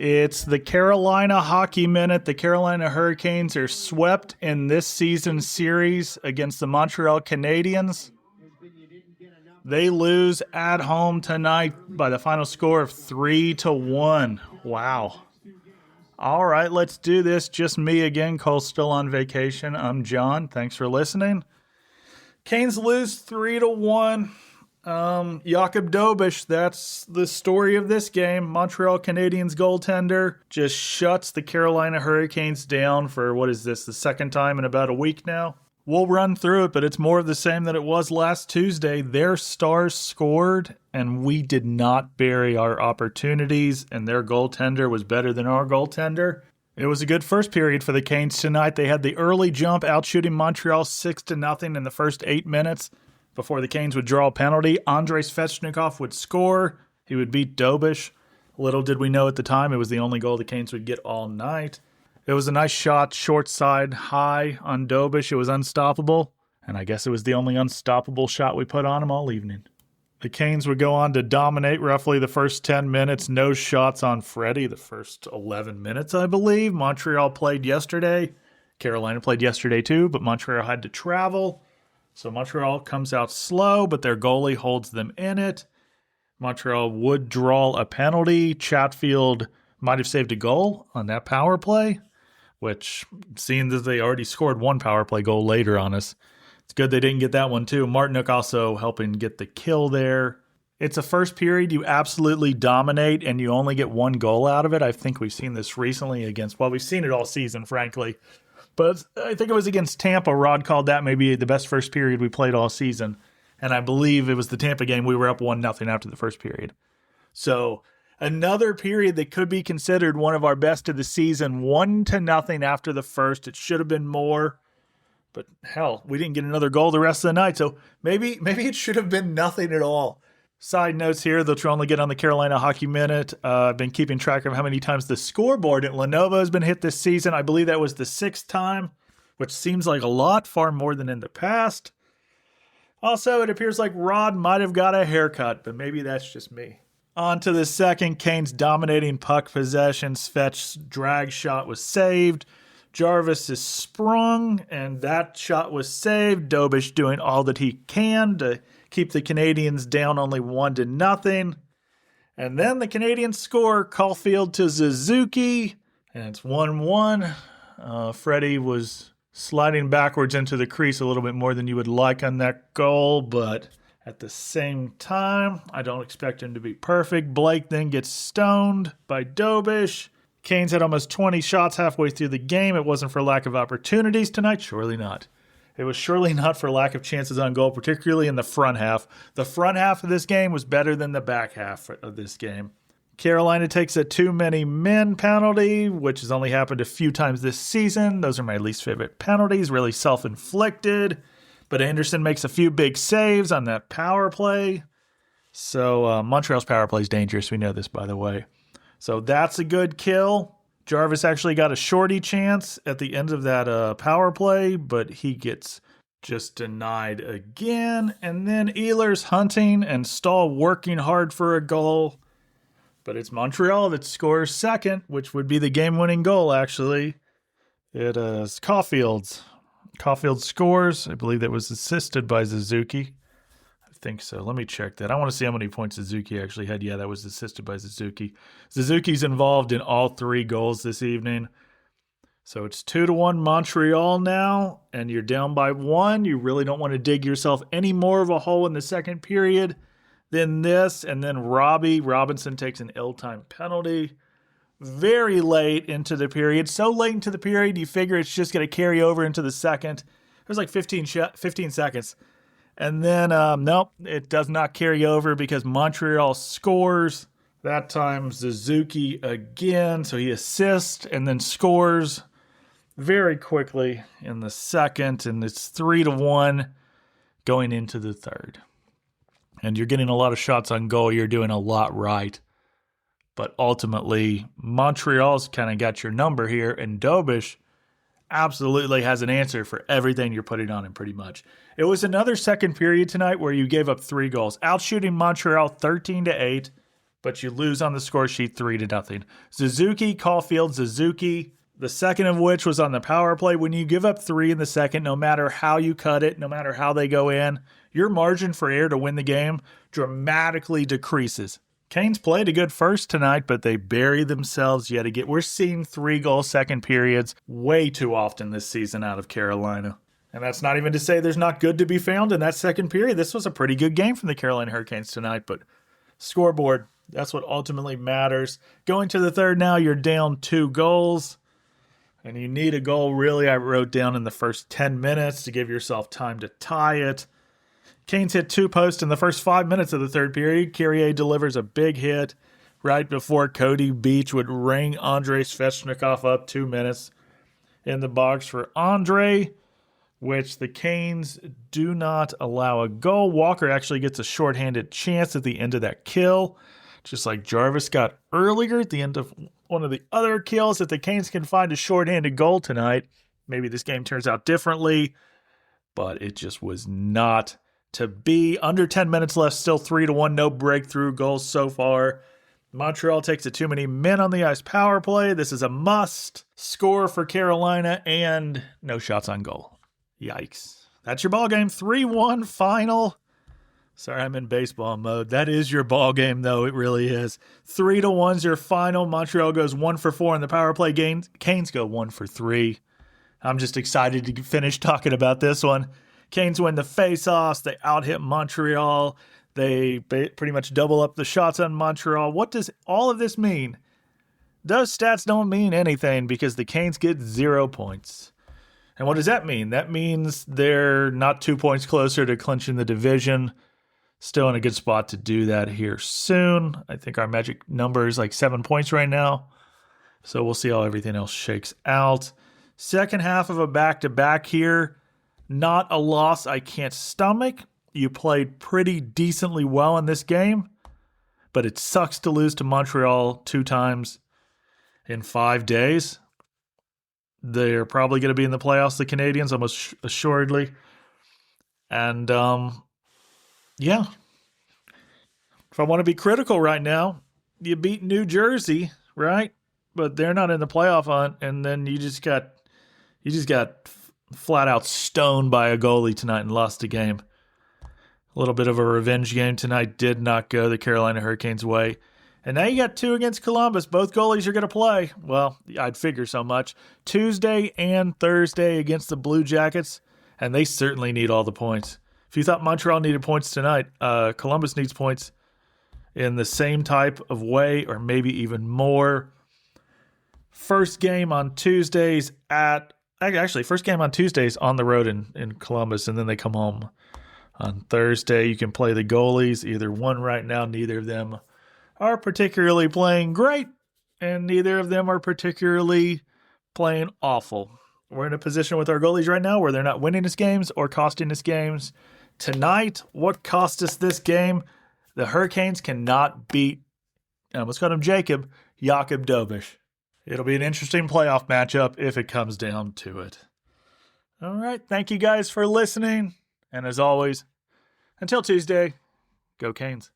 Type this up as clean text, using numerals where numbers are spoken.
It's the Carolina Hockey Minute. The Carolina Hurricanes are swept in this season's series against the Montreal Canadiens. They lose at home tonight by the final score of 3-1. Wow. All right, let's do this. Just me again. Cole's still on vacation. I'm John. Thanks for listening. Canes lose 3-1. Jakob Dobes, that's the story of this game. Montreal Canadiens goaltender just shuts the Carolina Hurricanes down for, what is this, the second time in about a week now? We'll run through it, but it's more of the same than it was last Tuesday. Their stars scored, and we did not bury our opportunities, and their goaltender was better than our goaltender. It was a good first period for the Canes tonight. They had the early jump, outshooting Montreal 6-0 in the first 8 minutes. Before the Canes would draw a penalty, Andrei Svechnikov would score. He would beat Dobes. Little did we know at the time it was the only goal the Canes would get all night. It was a nice shot, short side, high on Dobes. It was unstoppable, and I guess it was the only unstoppable shot we put on him all evening. The Canes would go on to dominate roughly the first 10 minutes. No shots on Freddie the first 11 minutes, I believe. Montreal played yesterday. Carolina played yesterday too, but Montreal had to travel. So Montreal comes out slow, but their goalie holds them in it. Montreal would draw a penalty. Chatfield might have saved a goal on that power play, which, seeing that they already scored one power play goal later on us, it's good they didn't get that one too. Martinook also helping get the kill there. It's a first period you absolutely dominate, and you only get one goal out of it. I think we've seen this recently against, well, we've seen it all season, frankly. But I think it was against Tampa. Rod called that maybe the best first period we played all season. And I believe it was the Tampa game. We were up 1-0 after the first period. So another period that could be considered one of our best of the season, 1-0 after the first. It should have been more. But hell, we didn't get another goal the rest of the night. So maybe it should have been nothing at all. Side notes here that you'll only get on the Carolina Hockey Minute. I've been keeping track of how many times the scoreboard at Lenovo has been hit this season. I believe that was the 6th time, which seems like a lot, far more than in the past. Also, it appears like Rod might have got a haircut, but maybe that's just me. On to the second, Canes dominating puck possession. Svetch's drag shot was saved. Jarvis is sprung, and that shot was saved. Dobes doing all that he can to keep the Canadiens down only 1-0. And then the Canadiens score, Caulfield to Suzuki, and it's 1-1. Freddie was sliding backwards into the crease a little bit more than you would like on that goal, but at the same time, I don't expect him to be perfect. Blake then gets stoned by Dobes. Canes had almost 20 shots halfway through the game. It wasn't for lack of opportunities tonight. Surely not. It was surely not for lack of chances on goal, particularly in the front half. The front half of this game was better than the back half of this game. Carolina takes a too many men penalty, which has only happened a few times this season. Those are my least favorite penalties, really self-inflicted. But Anderson makes a few big saves on that power play. So Montreal's power play is dangerous. We know this, by the way. So that's a good kill. Jarvis actually got a shorty chance at the end of that power play, but he gets just denied again. And then Ehlers hunting and Stahl working hard for a goal. But it's Montreal that scores second, which would be the game-winning goal, actually. It is Caulfield's. Caulfield scores. I believe that was assisted by Suzuki. I think so. Let me check that. I want to see how many points Suzuki actually had. Yeah, that was assisted by Suzuki. Suzuki's involved in all 3 goals this evening. So it's 2-1 Montreal now, and you're down by 1. You really don't want to dig yourself any more of a hole in the second period than this. And then Robinson takes an ill-timed penalty very late into the period. So late into the period, you figure it's just going to carry over into the second. It was like 15 seconds. And then, nope, it does not carry over because Montreal scores. That time, Suzuki again. So he assists and then scores very quickly in the second. And it's 3-1 going into the third. And you're getting a lot of shots on goal. You're doing a lot right. But ultimately, Montreal's kind of got your number here. And Dobes absolutely has an answer for everything you're putting on him pretty much. It was another second period tonight where you gave up 3 goals. Outshooting Montreal 13-8. but you lose on the score sheet 3-0. Suzuki, the second of which was on the power play. When you give up 3 in the second, no matter how you cut it, no matter how they go in, your margin for error to win the game dramatically decreases. Canes played a good first tonight, but they bury themselves yet again. We're seeing 3-goal second periods way too often this season out of Carolina. And that's not even to say there's not good to be found in that second period. This was a pretty good game from the Carolina Hurricanes tonight, but scoreboard, that's what ultimately matters. Going to the third now, you're down 2 goals, and you need a goal, really, I wrote down in the first 10 minutes to give yourself time to tie it. Canes hit 2 posts in the first 5 minutes of the third period. Kyrie delivers a big hit right before Cody Beach would ring Andrei Svechnikov up. 2 minutes in the box for Andrei, which the Canes do not allow a goal. Walker actually gets a shorthanded chance at the end of that kill, just like Jarvis got earlier at the end of one of the other kills. If the Canes can find a shorthanded goal tonight, maybe this game turns out differently, but it just was not to be. Under 10 minutes left, still 3-1, no breakthrough goals so far. Montreal takes a too many men on the ice power play. This is a must score for Carolina, and no shots on goal. Yikes. That's your ball game. 3-1 final. Sorry, I'm in baseball mode. That is your ball game, though. It really is. 3-1's your final. Montreal goes 1 for 4 in the power play game. Canes go 1 for 3. I'm just excited to finish talking about this one. Canes win the face-offs. They out-hit Montreal. They pretty much double up the shots on Montreal. What does all of this mean? Those stats don't mean anything because the Canes get 0 points. And what does that mean? That means they're not 2 points closer to clinching the division. Still in a good spot to do that here soon. I think our magic number is like 7 points right now. So we'll see how everything else shakes out. Second half of a back-to-back here. Not a loss I can't stomach. You played pretty decently well in this game, but it sucks to lose to Montreal 2 times in 5 days. They're probably going to be in the playoffs, the Canadiens, almost assuredly. And, yeah. If I want to be critical right now, you beat New Jersey, right? But they're not in the playoff hunt, and then you just got flat out stoned by a goalie tonight and lost the game. A little bit of a revenge game tonight did not go the Carolina Hurricanes' way. And now you got 2 against Columbus. Both goalies are going to play. Well, I'd figure so much. Tuesday and Thursday against the Blue Jackets, and they certainly need all the points. If you thought Montreal needed points tonight, Columbus needs points in the same type of way or maybe even more. First game on Tuesdays on the road in Columbus, and then they come home on Thursday. You can play the goalies, either one right now. Neither of them are particularly playing great, and neither of them are particularly playing awful. We're in a position with our goalies right now where they're not winning us games or costing us games. Tonight, what cost us this game? The Hurricanes cannot beat, I almost called him Jacob Dobes. It'll be an interesting playoff matchup if it comes down to it. All right, thank you guys for listening. And as always, until Tuesday, go Canes.